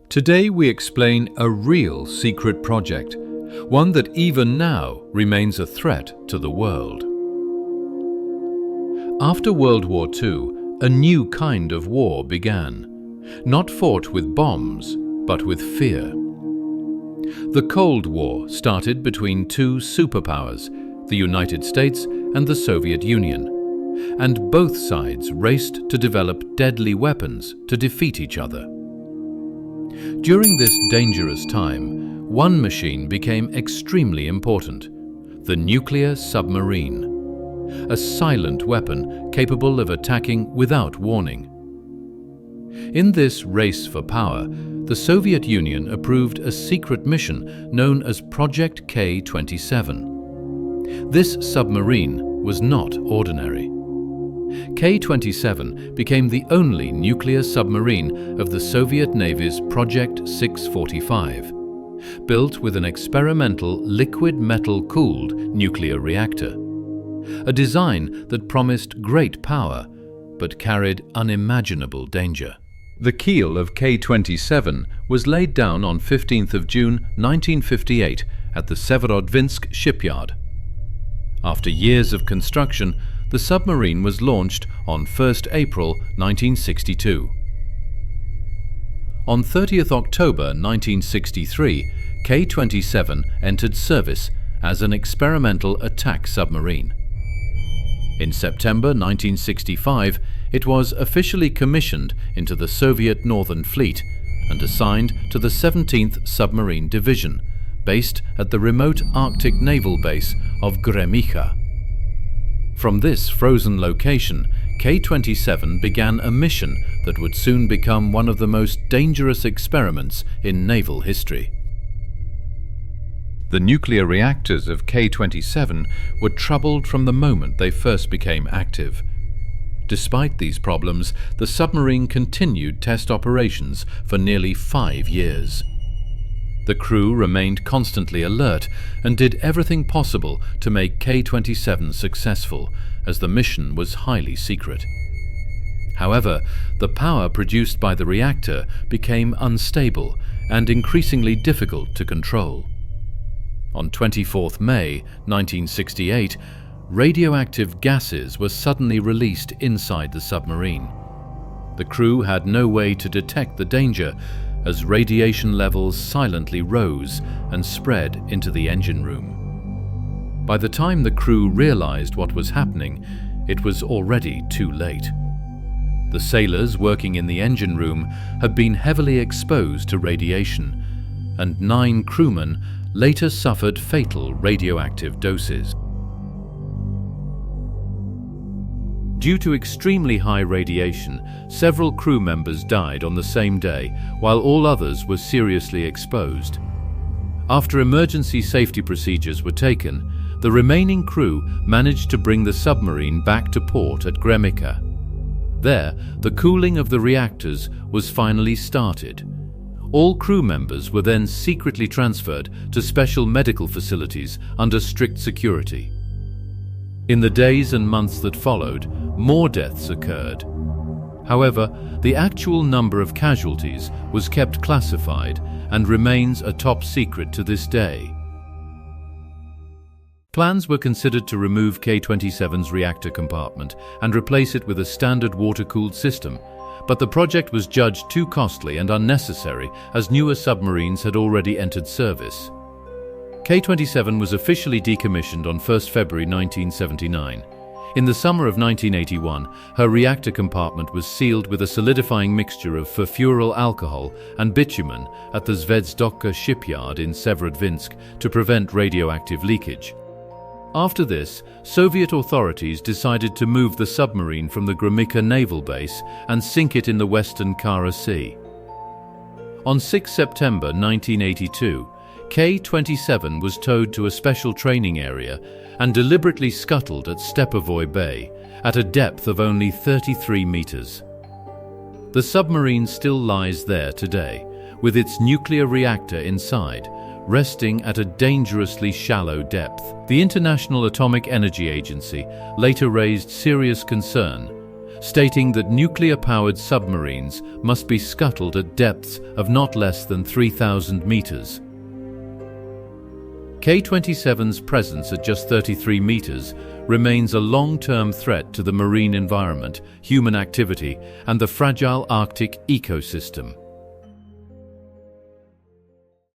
Today we explain a real secret project, one that even now remains a threat to the world. After World War II, a new kind of war began, not fought with bombs, but with fear. The Cold War started between two superpowers, the United States and the Soviet Union, and both sides raced to develop deadly weapons to defeat each other. During this dangerous time, one machine became extremely important: the nuclear submarine, a silent weapon capable of attacking without warning. In this race for power, the Soviet Union approved a secret mission known as Project K-27. This submarine was not ordinary. K-27 became the only nuclear submarine of the Soviet Navy's Project 645, built with an experimental liquid metal-cooled nuclear reactor, a design that promised great power but carried unimaginable danger. The keel of K-27 was laid down on 15th of June 1958 at the Severodvinsk shipyard. After years of construction, the submarine was launched on 1st April 1962. On 30th October 1963, K-27 entered service as an experimental attack submarine. In September 1965, it was officially commissioned into the Soviet Northern Fleet and assigned to the 17th Submarine Division, based at the remote Arctic naval base of Gremikha. From this frozen location, K-27 began a mission that would soon become one of the most dangerous experiments in naval history. The nuclear reactors of K-27 were troubled from the moment they first became active. Despite these problems, the submarine continued test operations for nearly 5 years. The crew remained constantly alert and did everything possible to make K-27 successful, as the mission was highly secret. However, the power produced by the reactor became unstable and increasingly difficult to control. On 24th May 1968, radioactive gases were suddenly released inside the submarine. The crew had no way to detect the danger, as radiation levels silently rose and spread into the engine room. By the time the crew realized what was happening, it was already too late. The sailors working in the engine room had been heavily exposed to radiation, and 9 crewmen later suffered fatal radioactive doses. Due to extremely high radiation, several crew members died on the same day, while all others were seriously exposed. After emergency safety procedures were taken, the remaining crew managed to bring the submarine back to port at Gremikha. There, the cooling of the reactors was finally started. All crew members were then secretly transferred to special medical facilities under strict security. In the days and months that followed, more deaths occurred. However, the actual number of casualties was kept classified and remains a top secret to this day. Plans were considered to remove K-27's reactor compartment and replace it with a standard water-cooled system, but the project was judged too costly and unnecessary as newer submarines had already entered service. K-27 was officially decommissioned on 1st February 1979. In the summer of 1981, her reactor compartment was sealed with a solidifying mixture of furfuryl alcohol and bitumen at the Zvezdoka shipyard in Severodvinsk to prevent radioactive leakage. After this, Soviet authorities decided to move the submarine from the Gremikha naval base and sink it in the western Kara Sea. On 6 September 1982, K-27 was towed to a special training area and deliberately scuttled at Stepovoy Bay at a depth of only 33 meters. The submarine still lies there today, with its nuclear reactor inside, resting at a dangerously shallow depth. The International Atomic Energy Agency later raised serious concern, stating that nuclear-powered submarines must be scuttled at depths of not less than 3,000 meters. K-27's presence at just 33 meters remains a long-term threat to the marine environment, human activity, and the fragile Arctic ecosystem.